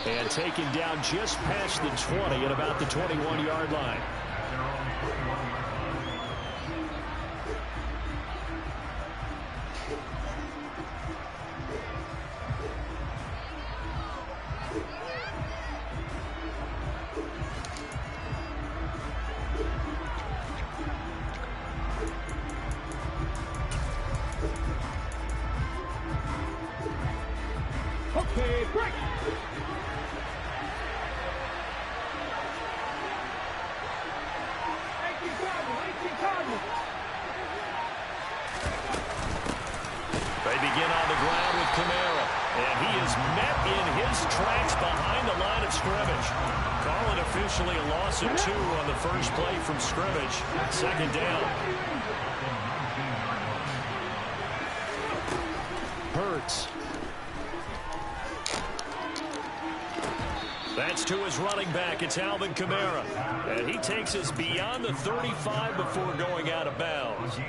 And taken down just past the 20 at about the 21-yard line. Okay, break. They begin on the ground with Kamara, and he is met in his tracks behind the line of scrimmage. Call it officially a loss of 2 on the first play from scrimmage. Second down. Hurts. That's to his running back. It's Alvin Kamara. And he takes us beyond the 35 before going out of bounds.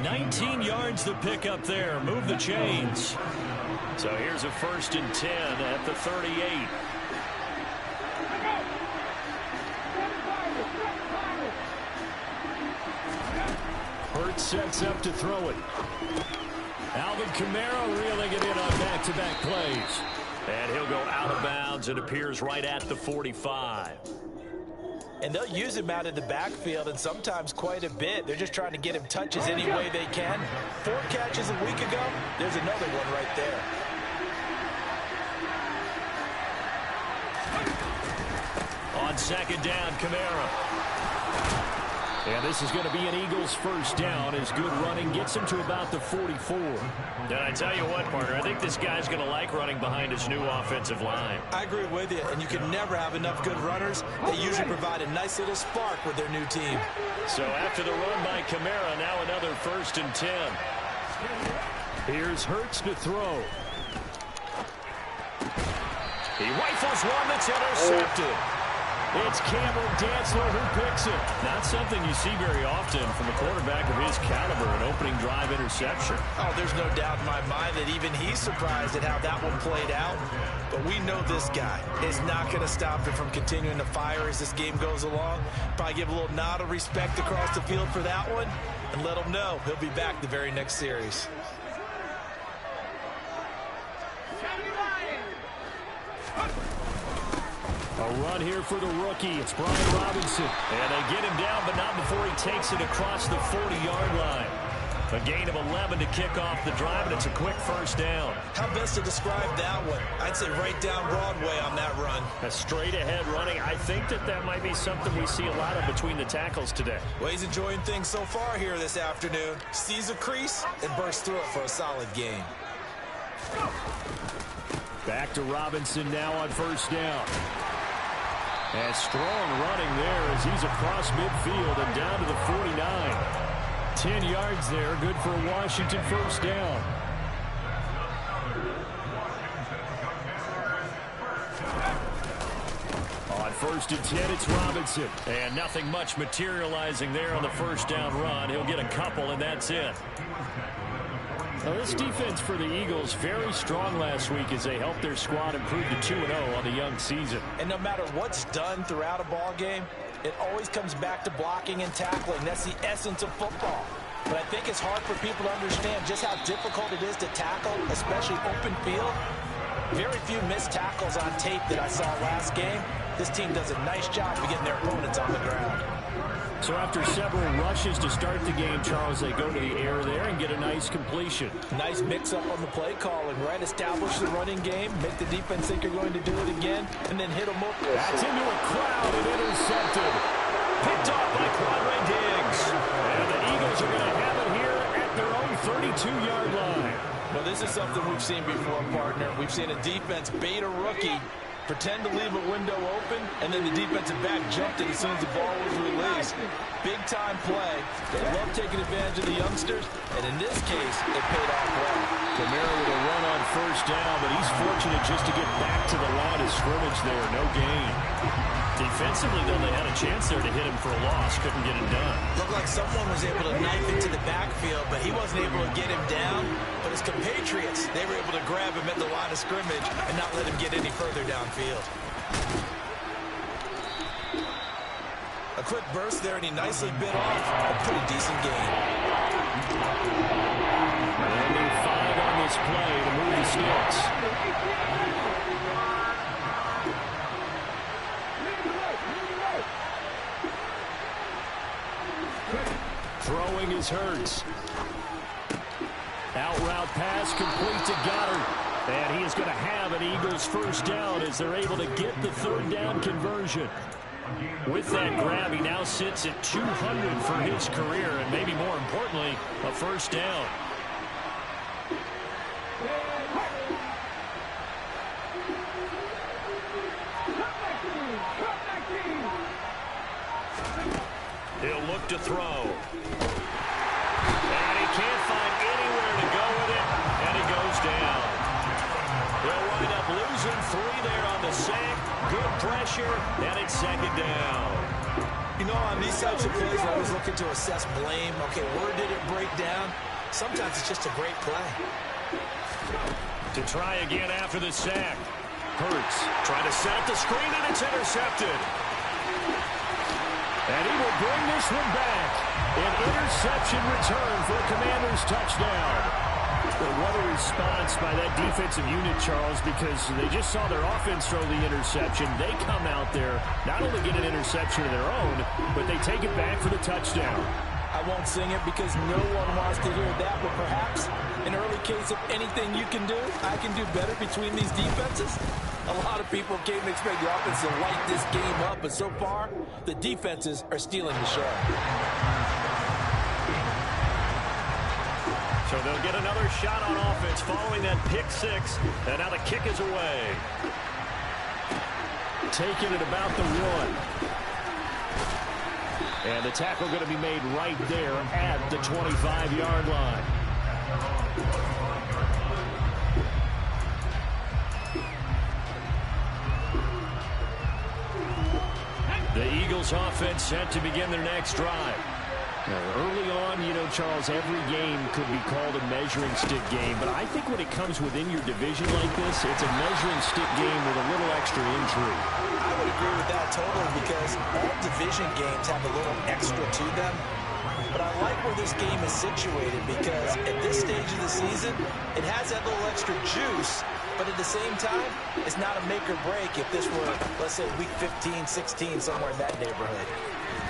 19 yards to pick up there. Move the chains. So here's a 1st and 10 at the 38. Hurts sets up to throw it. Alvin Kamara reeling it in on back-to-back plays. And he'll go out of bounds. It appears right at the 45. And they'll use him out in the backfield, and sometimes quite a bit. They're just trying to get him touches any way they can. 4 catches a week ago. There's another one right there. On second down, Kamara. And this is going to be an Eagles first down as good running gets him to about the 44. And I tell you what, partner, I think this guy's going to like running behind his new offensive line. I agree with you, and you can never have enough good runners. They usually provide a nice little spark with their new team. So after the run by Kamara, now another 1st and 10. Here's Hurts to throw. He rifles one that's intercepted. It's Cameron Dantzler who picks it. Not something you see very often from a quarterback of his caliber, an opening drive interception. Oh, there's no doubt in my mind that even he's surprised at how that one played out. But we know this guy is not going to stop him from continuing to fire as this game goes along. Probably give a little nod of respect across the field for that one and let him know he'll be back the very next series. A run here for the rookie. It's Brian Robinson. And they get him down, but not before he takes it across the 40-yard line. A gain of 11 to kick off the drive, and it's a quick first down. How best to describe that one? I'd say right down Broadway on that run. A straight-ahead running. I think that might be something we see a lot of between the tackles today. Well, he's enjoying things so far here this afternoon. Sees a crease and bursts through it for a solid gain. Back to Robinson now on first down. And strong running there as he's across midfield and down to the 49. 10 yards there, good for a Washington first down. On 1st and 10, it's Robinson. And nothing much materializing there on the first down run. He'll get a couple, and that's it. Now, this defense for the Eagles very strong last week as they helped their squad improve to 2-0 on the young season. And no matter what's done throughout a ball game, it always comes back to blocking and tackling. That's the essence of football. But I think it's hard for people to understand just how difficult it is to tackle, especially open field. Very few missed tackles on tape that I saw last game. This team does a nice job of getting their opponents on the ground. So after several rushes to start the game, Charles, they go to the air there and get a nice completion. Nice mix-up on the play calling, right? Establish the running game, make the defense think you're going to do it again, and then hit them up. That's into a crowd and intercepted. Picked off by Quandre Diggs. And the Eagles are going to have it here at their own 32-yard line. Well, this is something we've seen before, partner. We've seen a defense bait a rookie, pretend to leave a window open, and then the defensive back jumped it as soon as the ball was released. Big-time play. They love taking advantage of the youngsters, and in this case, it paid off well. Kamara with a run on first down, but he's fortunate just to get back to the line of scrimmage there. No gain. Defensively, though, they had a chance there to hit him for a loss. Couldn't get it done. Looked like someone was able to knife into the backfield, but he wasn't able to get him down. But his compatriots, they were able to grab him at the line of scrimmage and not let him get any further downfield. A quick burst there, and he nicely bit off a pretty decent gain. And they 5 on this play to move the sticks. Throwing is Hurts. Out route pass complete to Goddard. And he is going to have an Eagles first down as they're able to get the third down conversion. With that grab, he now sits at 200 for his career, and maybe more importantly, a first down. He'll look to throw. And he can't find anywhere to go with it, and he goes down. They'll wind up losing 3 there on the sack. Good pressure, and it's second down. You know, on these types of plays, we're always looking to assess blame. Okay, where did it break down? Sometimes it's just a great play. To try again after the sack. Hurts trying to set up the screen, and it's intercepted. And he will bring this one back. An interception return for a Commanders touchdown. Well, what a response by that defensive unit, Charles, because they just saw their offense throw the interception. They come out there, not only get an interception of their own, but they take it back for the touchdown. I won't sing it because no one wants to hear that, but perhaps an early case of anything you can do, I can do better between these defenses. A lot of people came to expect the offense to light this game up, but so far, the defenses are stealing the show. So they'll get another shot on offense following that pick 6, and now the kick is away. Taking it about the 1. And the tackle going to be made right there at the 25-yard line. The Eagles offense set to begin their next drive. Now, early on, you know, Charles, every game could be called a measuring stick game, but I think when it comes within your division like this, it's a measuring stick game with a little extra intrigue. I would agree with that totally because all division games have a little extra to them. But I like where this game is situated because at this stage of the season, it has that little extra juice, but at the same time, it's not a make or break if this were, let's say, week 15, 16, somewhere in that neighborhood.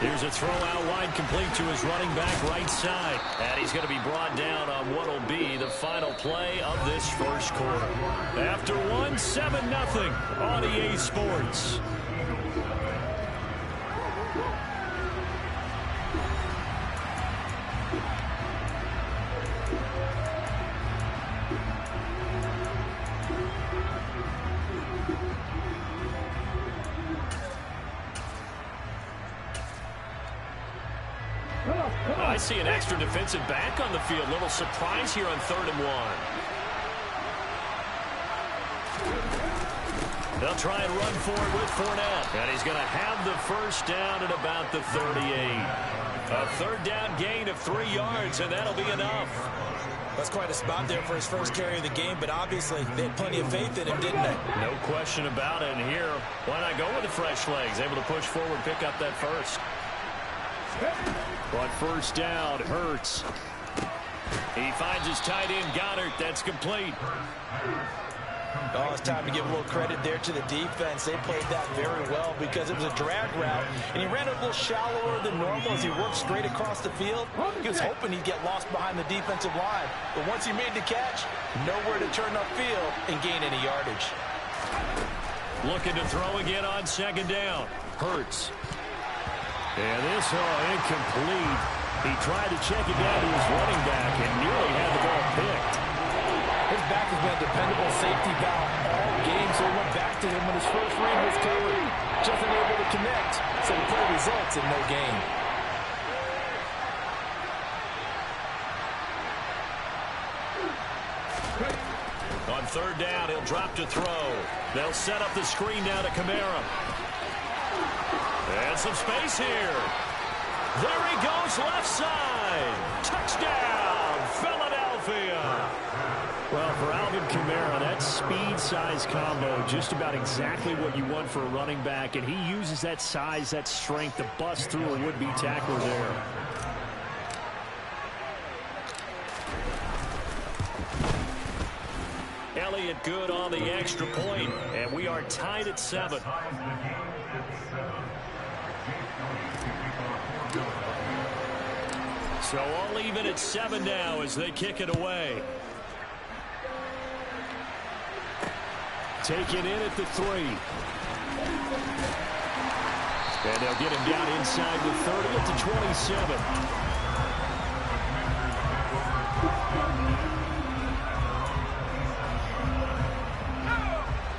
Here's a throw out wide complete to his running back right side. And he's going to be brought down on what will be the final play of this first quarter. After 1, 7-0 on EA Sports. I see an extra defensive back on the field. Little surprise here on 3rd and 1. They'll try and run for it with Fournette. And he's going to have the first down at about the 38. A 3rd down gain of 3 yards, and that'll be enough. That's quite a spot there for his first carry of the game, but obviously they had plenty of faith in him, didn't they? No question about it. And here, why not go with the fresh legs? Able to push forward, pick up that first. On first down, Hurts. He finds his tight end, Goddard. That's complete. Oh, it's time to give a little credit there to the defense. They played that very well because it was a drag route, and he ran it a little shallower than normal as he worked straight across the field. He was hoping he'd get lost behind the defensive line, but once he made the catch, nowhere to turn upfield and gain any yardage. Looking to throw again on 2nd down. Hurts. And this, incomplete. He tried to check it down to his running back and nearly had the ball picked. His back has been a dependable safety valve all game, so he went back to him when his first read was covered. Just unable to connect, so the play results in no gain. On 3rd down, he'll drop to throw. They'll set up the screen now to Kamara. And some space here. There he goes, left side. Touchdown, Philadelphia. Well, for Alvin Kamara, that speed-size combo, just about exactly what you want for a running back, and he uses that size, that strength to bust through a would-be tackler there. Elliott good on the extra point, and we are tied at 7. So all even at 7 now as they kick it away. Taken in at the 3. And they'll get him down inside the 30 at the 27.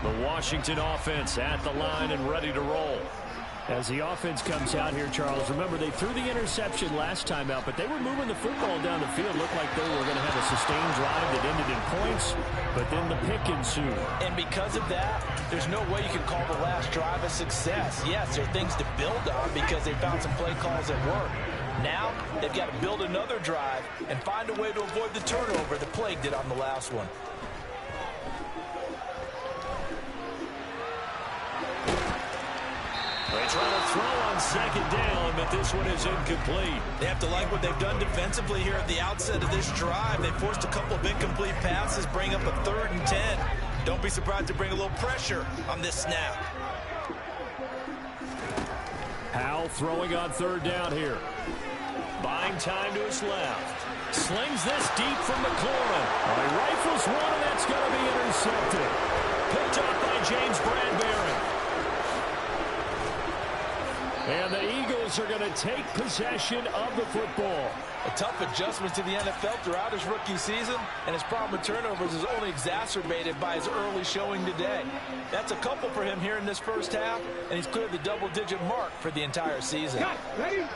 The Washington offense at the line and ready to roll. As the offense comes out here, Charles, remember they threw the interception last time out, but they were moving the football down the field. Looked like they were going to have a sustained drive that ended in points, but then the pick ensued. And because of that, there's no way you can call the last drive a success. Yes, there are things to build on because they found some play calls that work. Now, they've got to build another drive and find a way to avoid the turnover that plagued it on the last one. They try to throw on second down, but this one is incomplete. They have to like what they've done defensively here at the outset of this drive. They forced a couple of incomplete passes, bring up a 3rd and 10. Don't be surprised to bring a little pressure on this snap. Howell throwing on 3rd down here. Buying time to his left. Slings this deep from McLaurin. He rifles one, and that's going to be intercepted. Picked up by James Bradbury. And the Eagles are going to take possession of the football. A tough adjustment to the NFL throughout his rookie season, and his problem with turnovers is only exacerbated by his early showing today. That's a couple for him here in this first half, and he's cleared the double-digit mark for the entire season. Ready?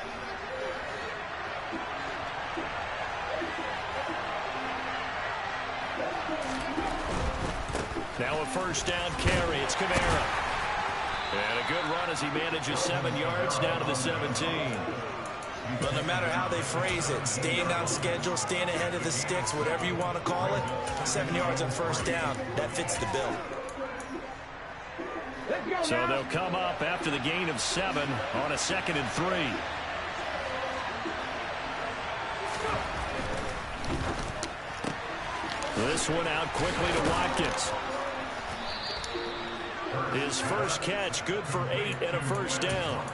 Now a first down carry. It's Kamara. And a good run as he manages 7 yards down to the 17. But no matter how they phrase it, staying on schedule, staying ahead of the sticks, whatever you want to call it, 7 yards on first down, that fits the bill. So they'll come up after the gain of 7 on a 2nd and 3. This one out quickly to Watkins. His first catch, good for 8 and a first down.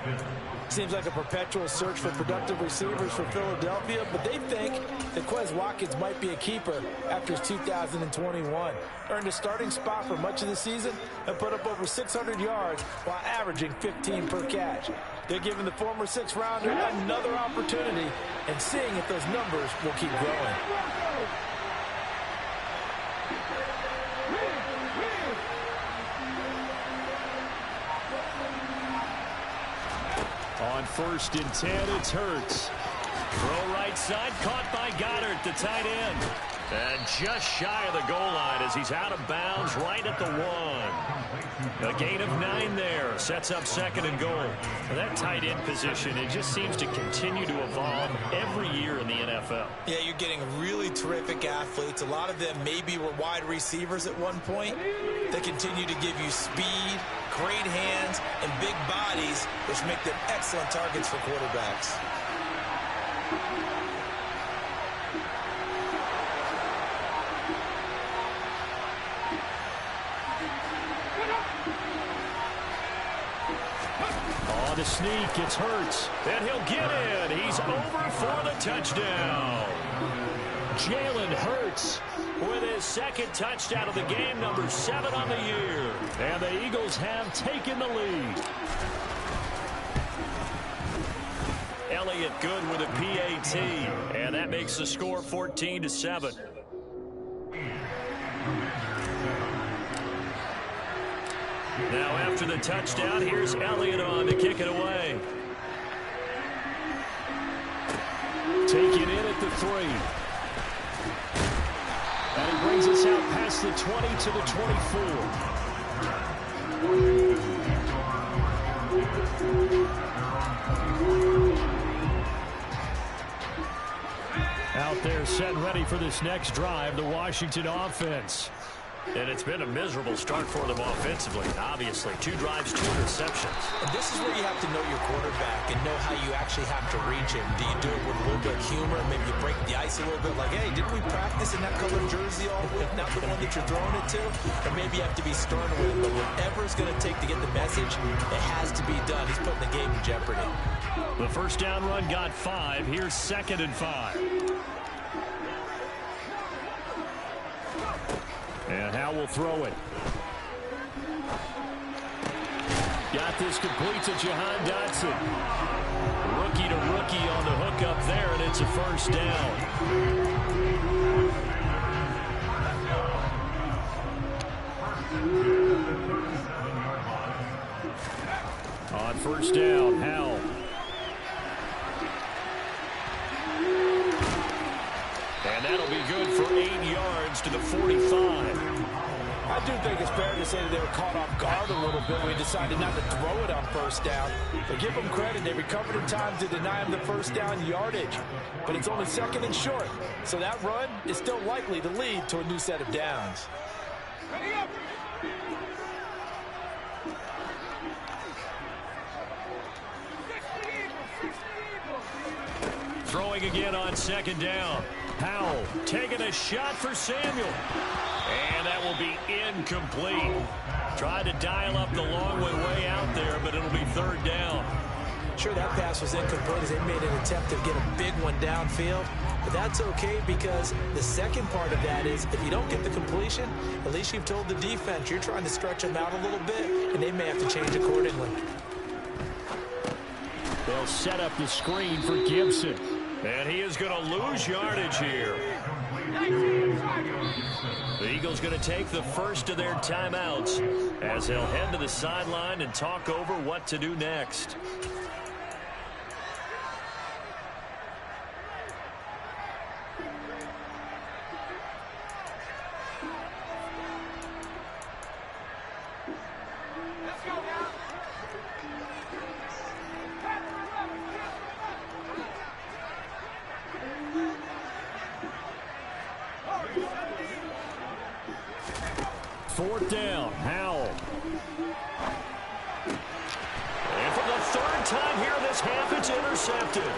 Seems like a perpetual search for productive receivers for Philadelphia, but they think that Quez Watkins might be a keeper after his 2021. Earned a starting spot for much of the season and put up over 600 yards while averaging 15 per catch. They're giving the former 6th-rounder another opportunity and seeing if those numbers will keep growing. On 1st and 10, it's Hurts. Throw right side, caught by Goddard, the tight end. And just shy of the goal line as he's out of bounds right at the 1. A gain of 9 there. Sets up 2nd and goal. That tight end position, it just seems to continue to evolve every year in the NFL. Yeah, you're getting really terrific athletes. A lot of them maybe were wide receivers at one point. They continue to give you speed, great hands, and big bodies, which make them excellent targets for quarterbacks. On the sneak, it's Hurts. And he'll get in. He's over for the touchdown. Jalen Hurts with his 2nd touchdown of the game, number 7 on the year. And the Eagles have taken the lead. Elliott good with a PAT. And that makes the score 14-7. Now after the touchdown, here's Elliott on to kick it away. Taken in at the 3. And he brings us out past the 20 to the 24. ready for this next drive, the Washington offense. And it's been a miserable start for them offensively, obviously. 2 drives, 2 interceptions. And this is where you have to know your quarterback and know how you actually have to reach him. Do you do it with a little bit of humor? Maybe you break the ice a little bit, like, hey, didn't we practice in that colored jersey all week, not the one that you're throwing it to? Or maybe you have to be stern with it, but whatever it's going to take to get the message, it has to be done. He's putting the game in jeopardy. The first down run got 5. Here's 2nd and 5. And Howell will throw it. Got this complete to Jahan Dotson. Rookie to rookie on the hook up there, and it's a first down. On first down, Howell. And that'll be good for 8 yards to the 45. I do think it's fair to say that they were caught off guard a little bit when we decided not to throw it on first down. But give them credit. They recovered in time to deny him the first down yardage. But it's only 2nd and short. So that run is still likely to lead to a new set of downs. Throwing again on 2nd down. Howell taking a shot for Samuel. And that will be incomplete. Tried to dial up the long way out there, but it'll be 3rd down. Sure, that pass was incomplete as they made an attempt to get a big one downfield. But that's okay because the second part of that is if you don't get the completion, at least you've told the defense you're trying to stretch them out a little bit, and they may have to change accordingly. They'll set up the screen for Gibson. And he is going to lose yardage here. The Eagles going to take the first of their timeouts as they'll head to the sideline and talk over what to do next. Fourth down, Howell. And for the 3rd time here this half, it's intercepted.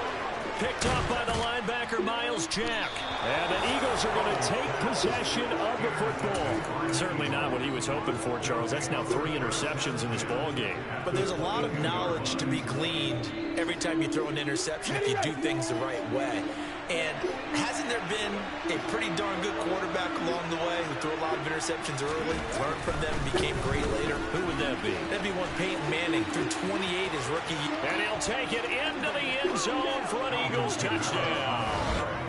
Picked off by the linebacker, Miles Jack. And the Eagles are going to take possession of the football. Certainly not what he was hoping for, Charles. That's now 3 interceptions in this ball game. But there's a lot of knowledge to be gleaned every time you throw an interception if you do things the right way. And hasn't there been a pretty darn good quarterback along the way who threw a lot of interceptions early, learned from them, became great later? Who would that be? That'd be one Peyton Manning, threw 28 his rookie year. And he'll take it into the end zone for an Eagles touchdown.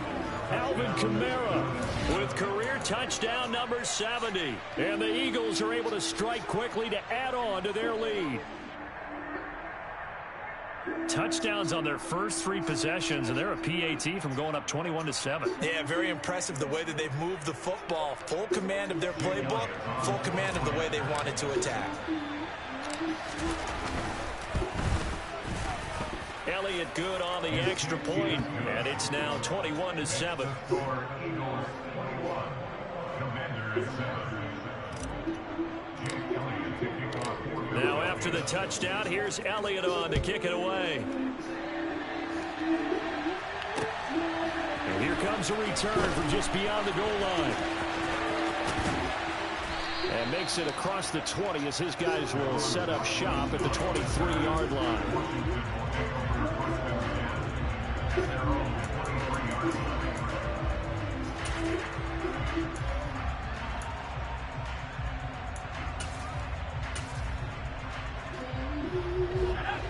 Alvin Kamara with career touchdown number 70. And the Eagles are able to strike quickly to add on to their lead. Touchdowns on their first 3 possessions, and they're a PAT from going up 21-7. Yeah, very impressive the way that they've moved the football. Full command of their playbook, full command of the way they wanted to attack. Elliott good on the extra point, and it's now 21-7. Now after the touchdown, here's Elliott on to kick it away. And here comes a return from just beyond the goal line. And makes it across the 20 as his guys will set up shop at the 23-yard line.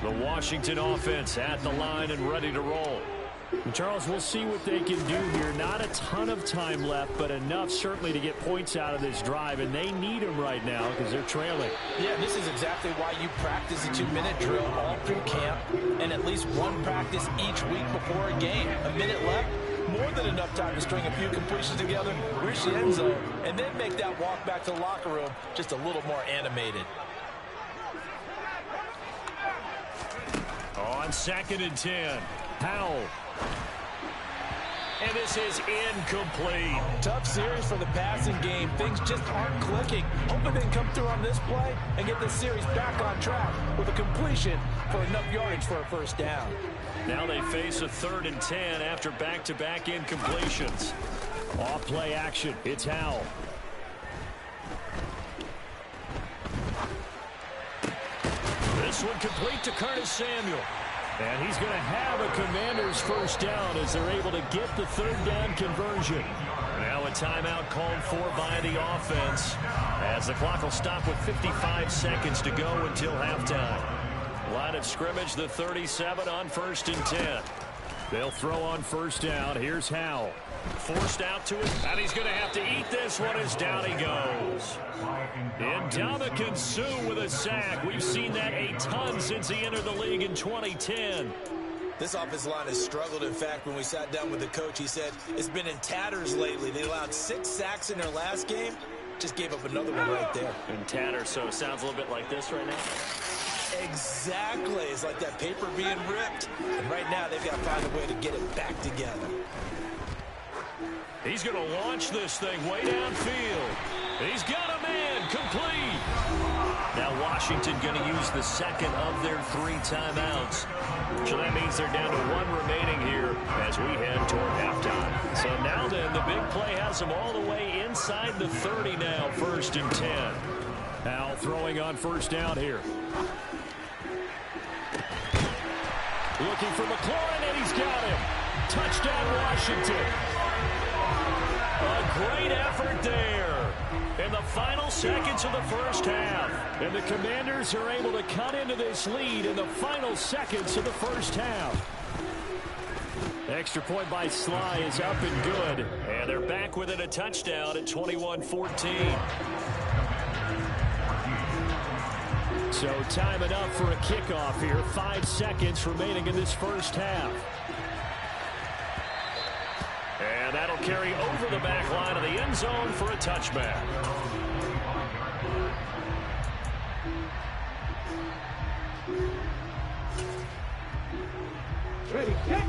The Washington offense at the line and ready to roll. And Charles, we'll see what they can do here. Not a ton of time left, but enough certainly to get points out of this drive, and they need them right now because they're trailing. Yeah, this is exactly why you practice a 2-minute drill all through camp and at least one practice each week before a game. A minute left, more than enough time to string a few completions together, reach the end zone, and then make that walk back to the locker room just a little more animated. On 2nd and 10, Howell. And this is incomplete. Tough series for the passing game. Things just aren't clicking. Hoping they can come through on this play and get this series back on track with a completion for enough yardage for a first down. Now they face a 3rd and 10 after back-to-back incompletions. Off play action. It's Howell. This one complete to Curtis Samuel. And he's going to have a Commanders first down as they're able to get the 3rd down conversion. Now a timeout called for by the offense as the clock will stop with 55 seconds to go until halftime. Line of scrimmage, the 37 on 1st and 10. They'll throw on first down. Here's Howell. Forced out to it, and he's going to have to eat this one as down he goes. Ndamukong Suh with a sack. We've seen that a ton since he entered the league in 2010. This offensive line has struggled. In fact, when we sat down with the coach, he said it's been in tatters lately. They allowed 6 sacks in their last game. Just gave up another one right there. In tatters, so it sounds a little bit like this right now. Exactly. It's like that paper being ripped. And right now, they've got to find a way to get it back together. He's going to launch this thing way downfield. He's got a man complete. Now Washington going to use the second of their 3 timeouts. So that means they're down to 1 remaining here as we head toward halftime. So now then, the big play has them all the way inside the 30 now, 1st and 10. Howell throwing on first down here. Looking for McLaurin, and he's got him. Touchdown, Washington. A great effort there in the final seconds of the first half. And the Commanders are able to cut into this lead in the final seconds of the first half. Extra point by Sly is up and good. And they're back within a touchdown at 21-14. So time it up for a kickoff here. 5 seconds remaining in this first half. And that'll carry over the back line of the end zone for a touchback. Ready, kick.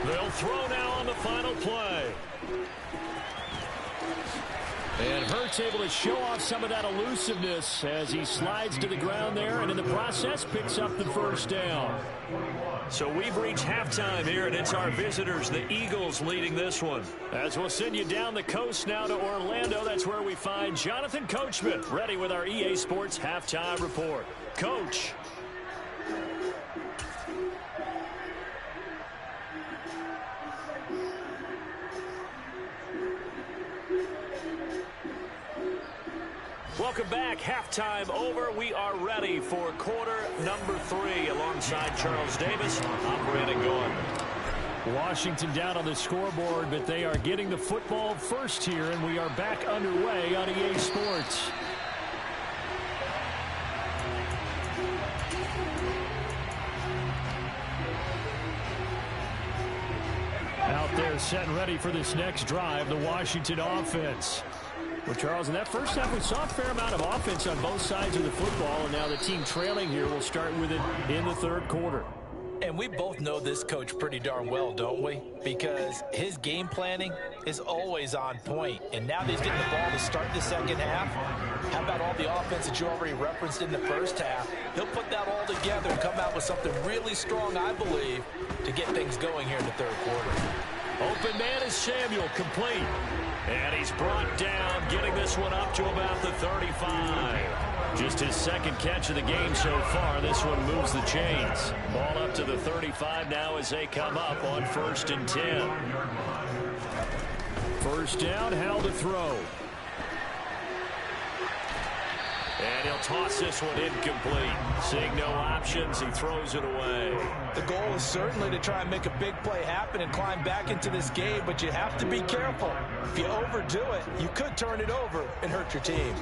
They'll throw now on the final play. And Hurts able to show off some of that elusiveness as he slides to the ground there and in the process picks up the first down. So we've reached halftime here, and it's our visitors, the Eagles, leading this one. As we'll send you down the coast now to Orlando, that's where we find Jonathan Coachman, ready with our EA Sports Halftime Report. Coach. Welcome back. Halftime over. We are ready for quarter number 3 alongside Charles Davis. I'm Brandon Gaudin. Washington down on the scoreboard, but they are getting the football first here, and we are back underway on EA Sports. Out there set and ready for this next drive, the Washington offense. Well, Charles, in that first half, we saw a fair amount of offense on both sides of the football, and now the team trailing here will start with it in the third quarter. And we both know this coach pretty darn well, don't we? Because his game planning is always on point. And now that he's getting the ball to start the second half, how about all the offense that you already referenced in the first half? He'll put that all together and come out with something really strong, I believe, to get things going here in the third quarter. Open man is Samuel, complete. And he's brought down, getting this one up to about the 35. Just his second catch of the game so far. This one moves the chains. Ball up to the 35 now as they come up on 1st and 10. First down, Howell to throw. And he'll toss this one incomplete. Seeing no options, he throws it away. The goal is certainly to try and make a big play happen and climb back into this game, but you have to be careful. If you overdo it, you could turn it over and hurt your team.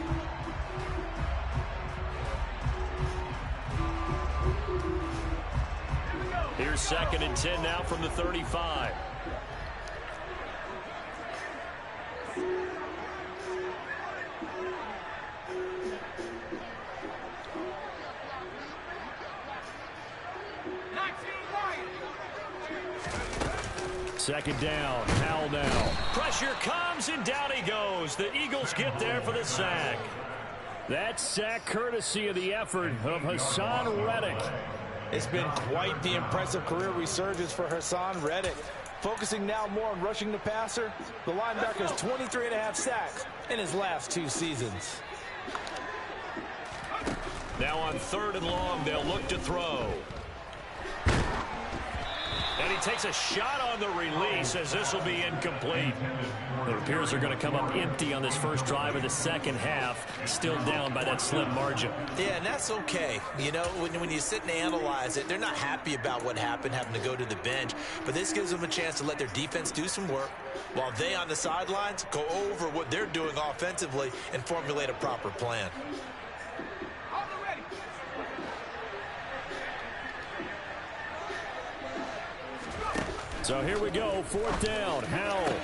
Here's 2nd and 10 now from the 35. Second down, Howell now. Pressure comes, and down he goes. The Eagles get there for the sack. That sack courtesy of the effort of Haason Reddick. It's been quite the impressive career resurgence for Haason Reddick. Focusing now more on rushing the passer, the linebacker has 23.5 sacks in his last 2 seasons. Now on 3rd and long, they'll look to throw. And he takes a shot on the release as this will be incomplete. It appears they're going to come up empty on this first drive of the second half, still down by that slim margin. Yeah, and that's okay. You know, when you sit and analyze it, they're not happy about what happened, having to go to the bench. But this gives them a chance to let their defense do some work while they on the sidelines go over what they're doing offensively and formulate a proper plan. So here we go, 4th down, Howell.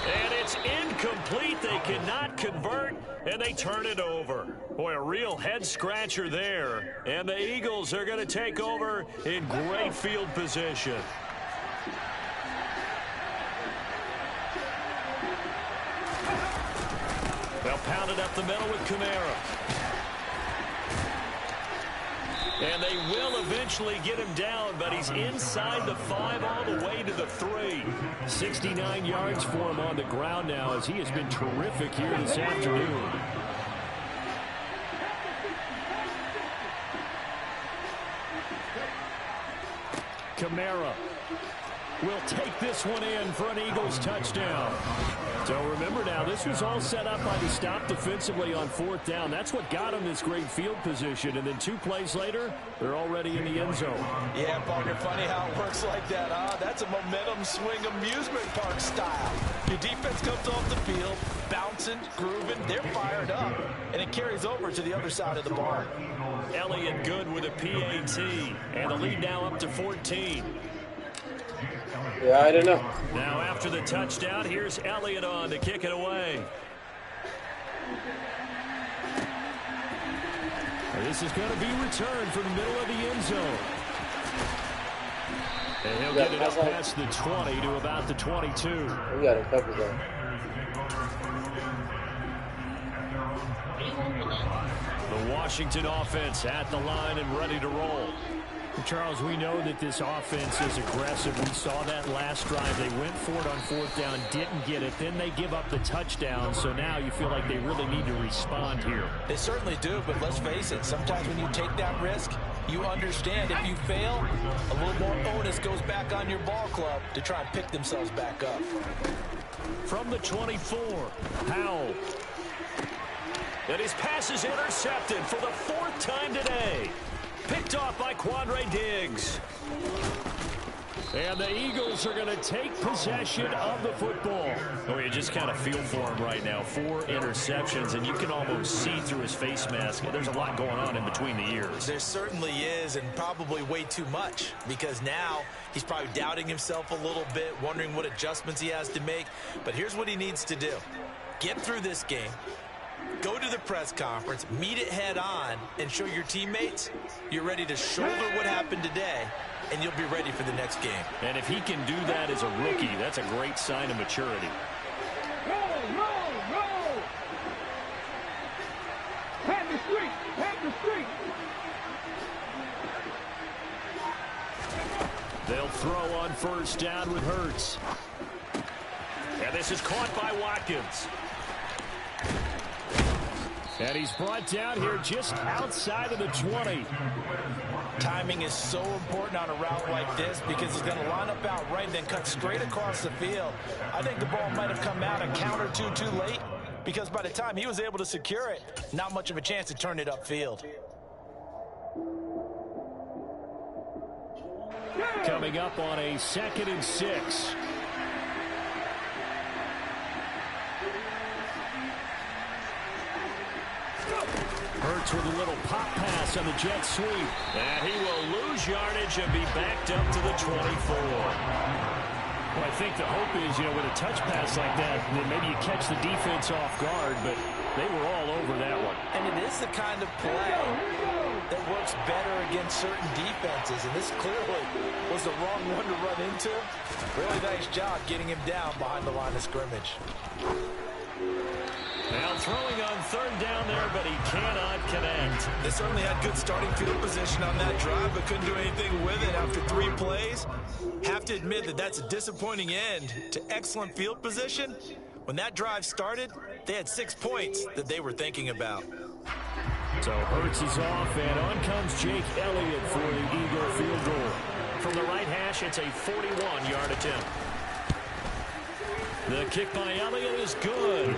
And it's incomplete. They cannot convert, and they turn it over. Boy, a real head-scratcher there. And the Eagles are going to take over in great field position. They'll pound it up the middle with Kamara. And they will eventually get him down, but he's inside the 5 all the way to the 3. 69 yards for him on the ground now as he has been terrific here this afternoon. Kamara will take this one in for an Eagles touchdown. So remember now, this was all set up by the stop defensively on 4th down. That's what got them this great field position. And then 2 plays later, they're already in the end zone. Yeah, partner, funny how it works like that, huh? That's a momentum swing amusement park style. Your defense comes off the field, bouncing, grooving, they're fired up, and it carries over to the other side of the ball. Elliott good with a PAT, and the lead now up to 14. Yeah, I don't know. Now after the touchdown, here's Elliott on to kick it away. This is going to be returned from the middle of the end zone. And he'll get it up past the 20 to about the 22. We got to cover that. The Washington offense at the line and ready to roll. Charles, we know that this offense is aggressive. We saw that last drive. They went for it on 4th down, didn't get it. Then they give up the touchdown. So now you feel like they really need to respond here. They certainly do, but let's face it. Sometimes when you take that risk, you understand if you fail, a little more onus goes back on your ball club to try and pick themselves back up. From the 24, Howell. And his pass is intercepted for the 4th time today. Picked off by Quandre Diggs. And the Eagles are going to take possession of the football. Oh, you just kind of feel for him right now. 4 interceptions, and you can almost see through his face mask. There's a lot going on in between the ears. There certainly is, and probably way too much, because now he's probably doubting himself a little bit, wondering what adjustments he has to make. But here's what he needs to do. Get through this game. Go to the press conference, meet it head on, and show your teammates you're ready to shoulder what happened today, and you'll be ready for the next game. And if he can do that as a rookie, that's a great sign of maturity. Roll, roll, roll. Head the street, head the street. They'll throw on 1st down with Hurts. And this is caught by Watkins. And he's brought down here just outside of the 20. Timing is so important on a route like this because he's going to line up out right and then cut straight across the field. I think the ball might have come out a count or two too late because by the time he was able to secure it, not much of a chance to turn it upfield. Coming up on a 2nd and 6. Hurts with a little pop pass on the jet sweep. And he will lose yardage and be backed up to the 24. Well, I think the hope is, with a touch pass like that, then maybe you catch the defense off guard, but they were all over that one. And it is the kind of play that works better against certain defenses, and this clearly was the wrong one to run into. Really nice job getting him down behind the line of scrimmage. Now throwing on third down there, but he cannot connect. They certainly had good starting field position on that drive, but couldn't do anything with it after 3 plays. Have to admit that that's a disappointing end to excellent field position. When that drive started, they had 6 points that they were thinking about. So Hurts is off, and on comes Jake Elliott for the Eagle field goal. From the right hash, it's a 41-yard attempt. The kick by Elliott is good.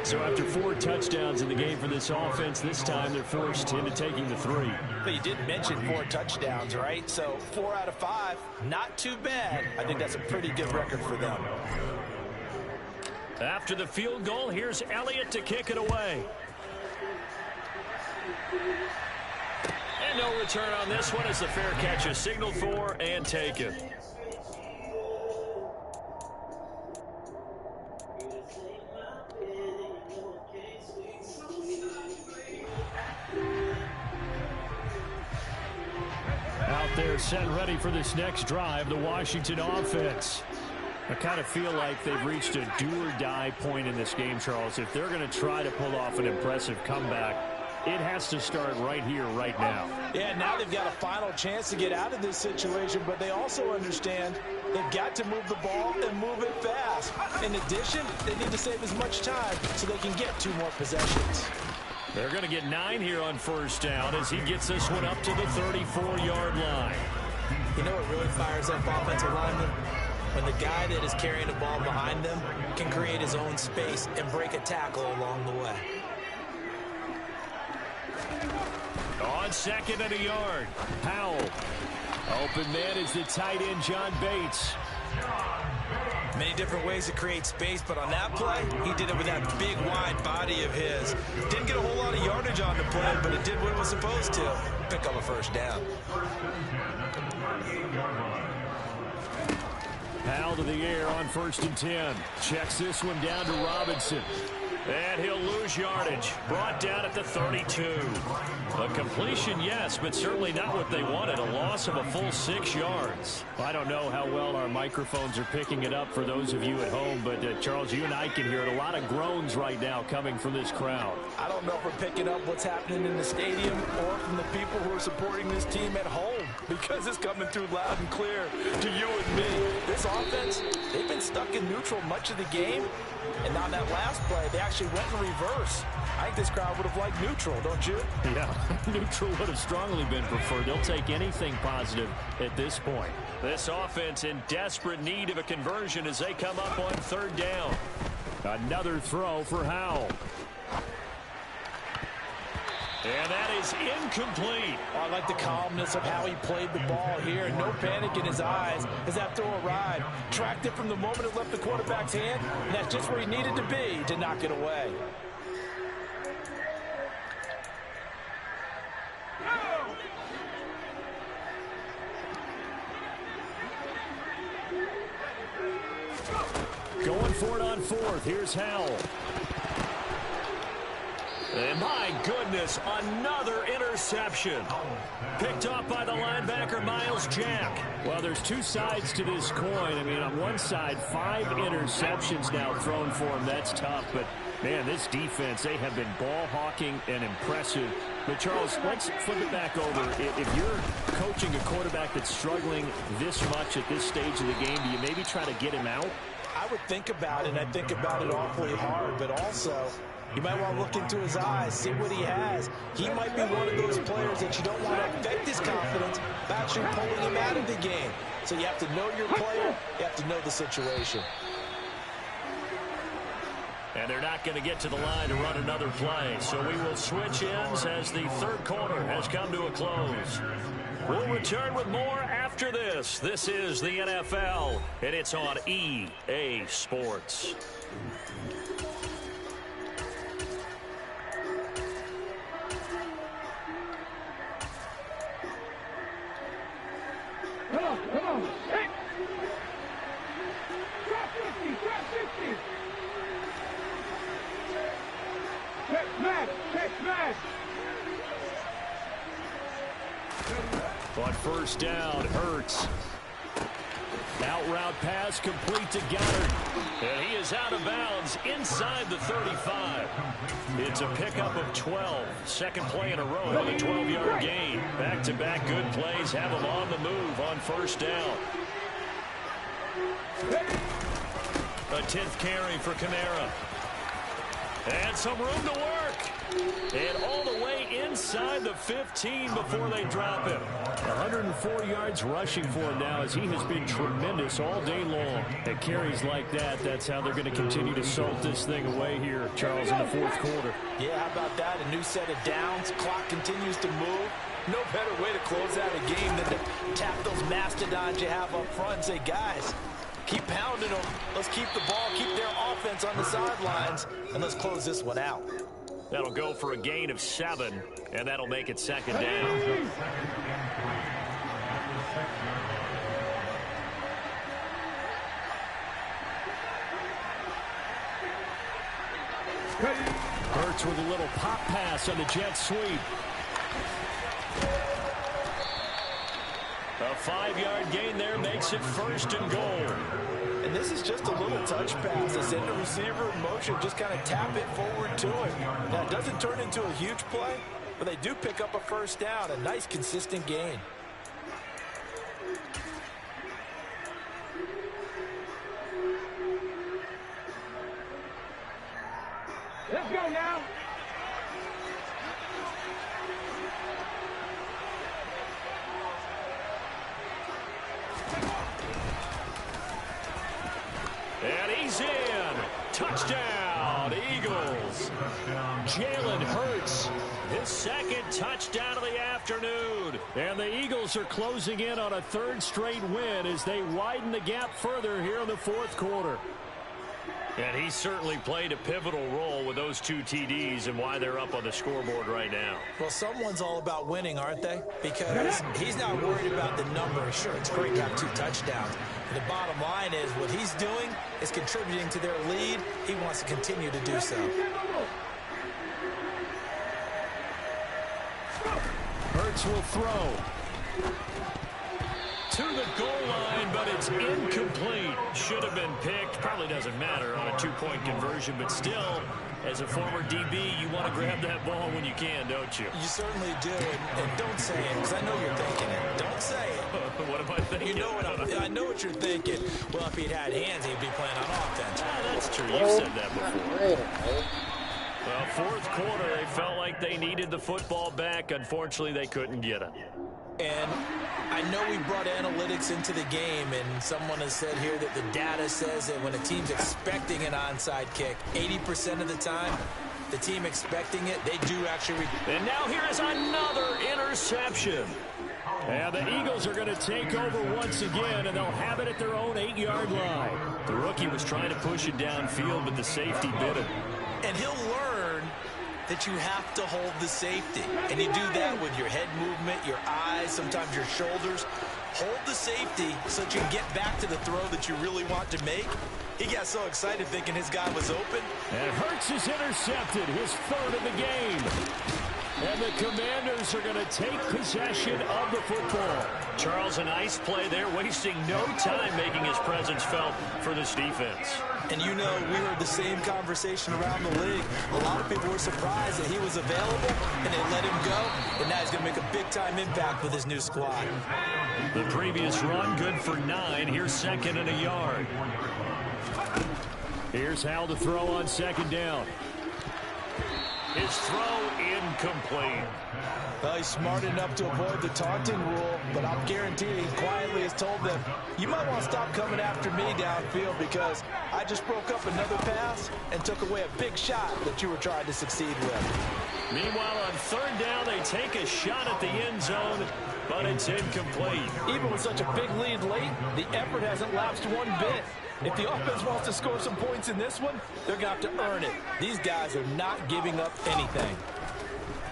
So after 4 touchdowns in the game for this offense, this time they're forced into taking the 3. But you did mention 4 touchdowns, right? So 4 out of 5, not too bad. I think that's a pretty good record for them. After the field goal, here's Elliott to kick it away. And no return on this one as the fair catch is signaled for and taken. Out there set ready for this next drive, the Washington offense. I kind of feel like they've reached a do-or-die point in this game, Charles. If they're going to try to pull off an impressive comeback, it has to start right here, right now. Yeah, now they've got a final chance to get out of this situation, but they also understand they've got to move the ball and move it fast. In addition, they need to save as much time so they can get 2 more possessions. They're going to get 9 here on first down as he gets this one up to the 34-yard line. You know what really fires up offensive linemen? When the guy that is carrying the ball behind them can create his own space and break a tackle along the way. On second and a yard, Howell. Open man is the tight end, John Bates. Many different ways to create space, but on that play, he did it with that big, wide body of his. Didn't get a whole lot of yardage on the play, but it did what it was supposed to. Pick up a first down. Howell to the air on 1st and 10. Checks this one down to Robinson. And he'll lose yardage. Brought down at the 32. A completion, yes, but certainly not what they wanted. A loss of a full 6 yards. I don't know how well our microphones are picking it up for those of you at home, but Charles, you and I can hear it. A lot of groans right now coming from this crowd. I don't know if we're picking up what's happening in the stadium or from the people who are supporting this team at home, because it's coming through loud and clear to you and me. This offense, they've been stuck in neutral much of the game. And on that last play, they actually went in reverse. I think this crowd would have liked neutral, don't you? Yeah, neutral would have strongly been preferred. They'll take anything positive at this point. This offense in desperate need of a conversion as they come up on 3rd down. Another throw for Howell. And that is incomplete. I like the calmness of how he played the ball here. No panic in his eyes as that throw arrived. Tracked it from the moment it left the quarterback's hand, and that's just where he needed to be to knock it away. Going for it on 4th. Here's Howell. And my goodness, another interception. Picked off by the linebacker, Miles Jack. Well, there's 2 sides to this coin. I mean, on one side, 5 interceptions now thrown for him. That's tough. But, man, this defense, they have been ball hawking and impressive. But, Charles, let's flip it back over. If you're coaching a quarterback that's struggling this much at this stage of the game, do you maybe try to get him out? I would think about it, and I think about it awfully hard, but also you might want to look into his eyes, see what he has. He might be one of those players that you don't want to affect his confidence by actually pulling him out of the game. So you have to know your player, you have to know the situation. And they're not going to get to the line to run another play. So we will switch ends as the 3rd quarter has come to a close. We'll return with more after this. This is the NFL, and it's on EA Sports. Come on. Hey. Drop 50, drop 50. Check smash. On first down, Hurts. Out route pass complete to Goddard. And he is out of bounds inside the 35. It's a pickup of 12. Second play in a row with a 12-yard gain. Back-to-back good plays have him on the move on first down. A 10th carry for Kamara. And some room to work. And all the way inside the 15 before they drop him. 104 yards rushing for him now as he has been tremendous all day long. At carries like that, that's how they're going to continue to salt this thing away here, Charles, in the fourth quarter. Yeah, how about that? A new set of downs. Clock continues to move. No better way to close out a game than to tap those mastodons you have up front and say, guys, keep pounding them. Let's keep the ball, keep their offense on the sidelines, and let's close this one out. That'll go for a gain of 7, and that'll make it second down. Hurts with a little pop pass on the jet sweep. A 5-yard gain there makes it first and goal. And this is just a little touch pass. They send the receiver in motion, just kind of tap it forward to him. Now, it doesn't turn into a huge play, but they do pick up a first down. A nice, consistent gain. Let's go now. And he's in. Touchdown, Eagles. Jalen Hurts, his second touchdown of the afternoon. And the Eagles are closing in on a third straight win as they widen the gap further here in the fourth quarter. And he certainly played a pivotal role with those 2 TDs and why they're up on the scoreboard right now. Well, someone's all about winning, aren't they? Because he's not worried about the number. Sure, it's great to have 2 touchdowns. But the bottom line is what he's doing is contributing to their lead. He wants to continue to do so. Hurts will throw. To the goal line, but it's incomplete. Should have been picked. Probably doesn't matter on a 2-point conversion, but still, as a former DB, you want to grab that ball when you can, don't you? You certainly do, and don't say it, because I know you're thinking it. Don't say it. What am I thinking? You know I know what you're thinking. Well, if he'd had hands, he'd be playing on offense. That's true. You've said that before. Well, fourth quarter, they felt like they needed the football back. Unfortunately, they couldn't get it. And I know we brought analytics into the game, and someone has said here that the data says that when a team's expecting an onside kick, 80% of the time, the team expecting it, they do actually. And now here is another interception. And the Eagles are going to take over once again, and they'll have it at their own 8-yard line. The rookie was trying to push it downfield, but the safety bit it. And he'll learn that you have to hold the safety. And you do that with your head movement, your eyes, sometimes your shoulders. Hold the safety so that you can get back to the throw that you really want to make. He got so excited thinking his guy was open. And Hurts is intercepted, his third of the game. And the Commanders are going to take possession of the football. Charles, a nice play there, wasting no time making his presence felt for this defense. And you know, we heard the same conversation around the league. A lot of people were surprised that he was available, and they let him go. And now he's going to make a big-time impact with his new squad. The previous run, good for 9. Here's second and a yard. Here's Howell to throw on second down. His throw incomplete. Well, he's smart enough to avoid the taunting rule, but I'm guaranteed he quietly has told them, you might want to stop coming after me downfield because I just broke up another pass and took away a big shot that you were trying to succeed with. Meanwhile, on third down, they take a shot at the end zone, but it's incomplete. Even with such a big lead late, the effort hasn't lapsed one bit. If the offense wants to score some points in this one, they're going to have to earn it. These guys are not giving up anything.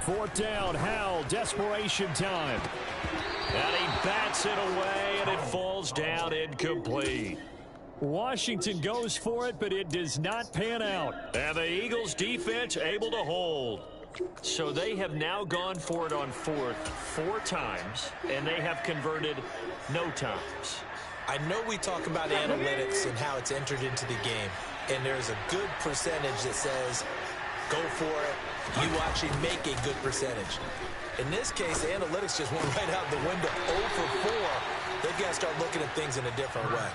Fourth down, Howell, desperation time. And he bats it away, and it falls down incomplete. Washington goes for it, but it does not pan out. And the Eagles defense able to hold. So they have now gone for it on fourth 4 times, and they have converted no times. I know we talk about analytics and how it's entered into the game, and there's a good percentage that says, go for it, you actually make a good percentage. In this case, the analytics just went right out the window. 0 for 4. They've got to start looking at things in a different way.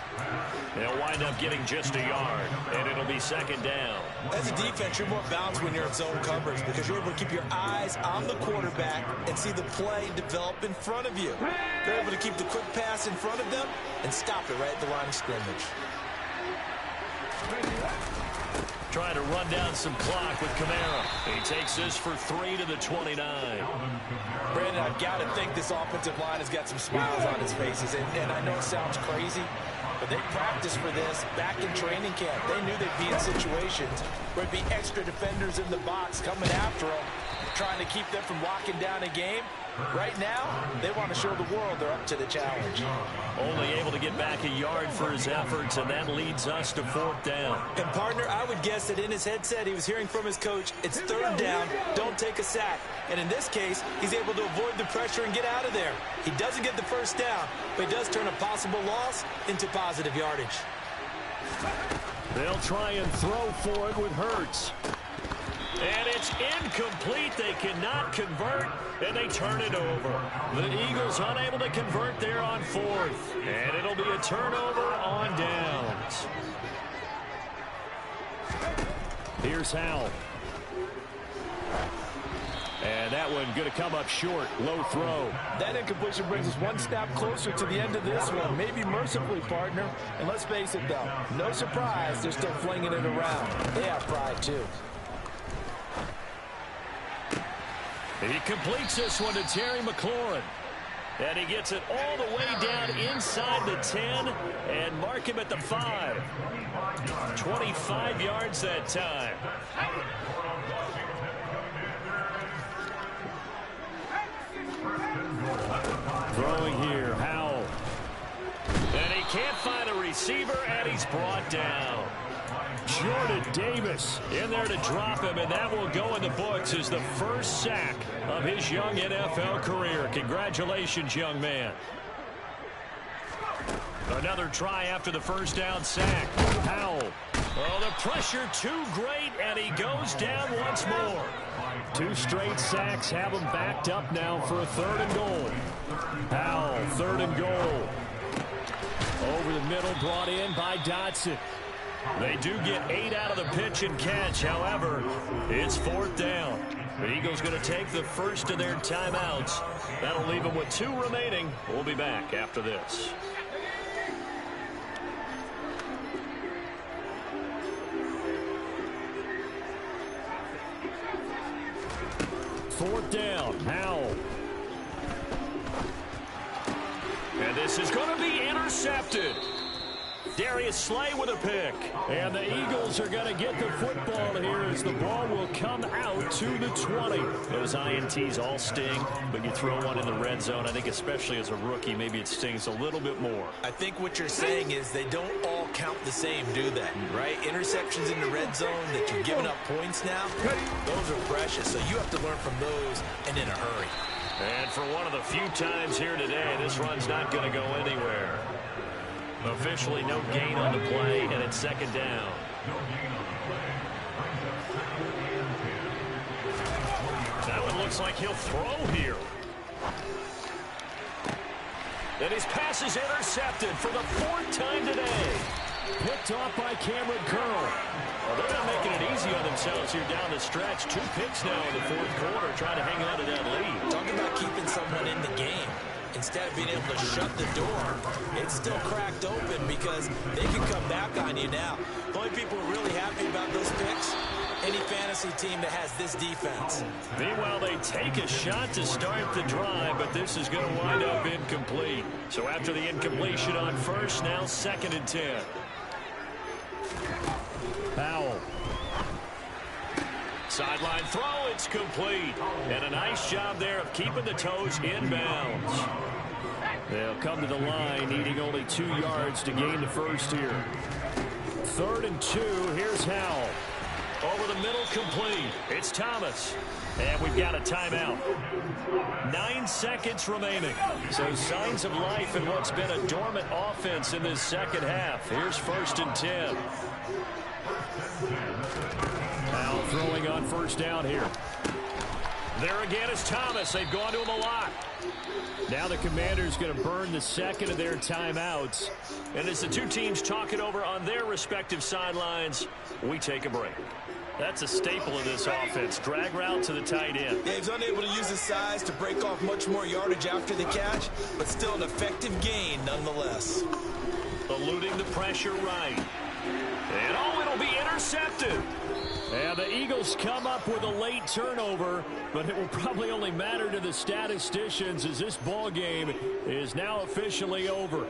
They'll wind up getting just a yard, and it'll be second down. As a defense, you're more balanced when you're in zone coverage because you're able to keep your eyes on the quarterback and see the play develop in front of you. They're able to keep the quick pass in front of them and stop it right at the line of scrimmage. Trying to run down some clock with Kamara. He takes this for 3 to the 29. Brandon, I've got to think this offensive line has got some smiles on its faces. And I know it sounds crazy, but they practiced for this back in training camp. They knew they'd be in situations where it'd be extra defenders in the box coming after them, trying to keep them from locking down a game. Right now, they want to show the world they're up to the challenge. Only able to get back a yard for his efforts, and that leads us to 4th down. And, partner, I would guess that in his headset he was hearing from his coach, it's 3rd down, don't take a sack. And in this case, he's able to avoid the pressure and get out of there. He doesn't get the 1st down, but he does turn a possible loss into positive yardage. They'll try and throw for it with Hurts. And it's incomplete. They cannot convert, and they turn it over. The Eagles unable to convert there on 4th. And it'll be a turnover on downs. Here's Howell. And that one going to come up short. Low throw. That incompletion brings us one step closer to the end of this one. Maybe mercifully, partner. And let's face it, though. No surprise, they're still flinging it around. They have pride, too. He completes this one to Terry McLaurin. And he gets it all the way down inside the 10 and mark him at the 5. 25 yards that time. Throwing here, Howell. And he can't find a receiver, and he's brought down. Jordan Davis in there to drop him, and that will go in the books as the first sack of his young NFL career. Congratulations, young man. Another try after the first down sack. Howell. Oh, the pressure too great, and he goes down once more. 2 straight sacks have him backed up now for a 3rd and goal. Howell, 3rd and goal. Over the middle, brought in by Dotson. They do get 8 out of the pitch and catch. However, it's 4th down. The Eagles going to take the first of their timeouts. That'll leave them with 2 remaining. We'll be back after this. Fourth down, Howell. And this is going to be intercepted. Darius Slay with a pick. And the Eagles are going to get the football here as the ball will come out to the 20. Those INTs all sting, but you throw one in the red zone. I think especially as a rookie, maybe it stings a little bit more. I think what you're saying is they don't all count the same, do they? Right? Interceptions in the red zone that you're giving up points now, those are precious. So you have to learn from those and in a hurry. And for one of the few times here today, this run's not going to go anywhere. Officially no gain on the play, and it's 2nd down. That one looks like he'll throw here. And his pass is intercepted for the 4th time today. Picked off by Cameron Curl. Well, they're not making it easy on themselves here down the stretch. 2 picks now in the 4th quarter, trying to hang on to that lead. Talk about keeping someone in the game. Instead of being able to shut the door, it's still cracked open because they can come back on you now. The only people who are really happy about those picks, any fantasy team that has this defense. Meanwhile, they take a shot to start the drive, but this is going to wind up incomplete. So after the incompletion on first, now 2nd and 10. Howell. Sideline throw, it's complete. And a nice job there of keeping the toes inbounds. They'll come to the line, needing only 2 yards to gain the first here. 3rd and 2, here's Howell. Over the middle, complete. It's Thomas. And we've got a timeout. 9 seconds remaining. So signs of life in what's been a dormant offense in this second half. Here's 1st and 10. Now throwing on 1st down here. There again is Thomas. They've gone to him a lot. Now the Commanders going to burn the second of their timeouts. And as the two teams talk it over on their respective sidelines, we take a break. That's a staple of this offense. Drag route to the tight end. Yeah, he's unable to use his size to break off much more yardage after the catch, but still an effective gain nonetheless. Eluding the pressure right. And it'll be intercepted. And the Eagles come up with a late turnover, but it will probably only matter to the statisticians as this ball game is now officially over.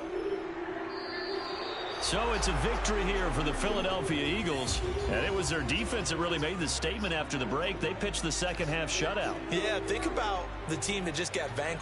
So it's a victory here for the Philadelphia Eagles. And it was their defense that really made the statement after the break. They pitched the second half shutout. Yeah, think about the team that just got vanquished.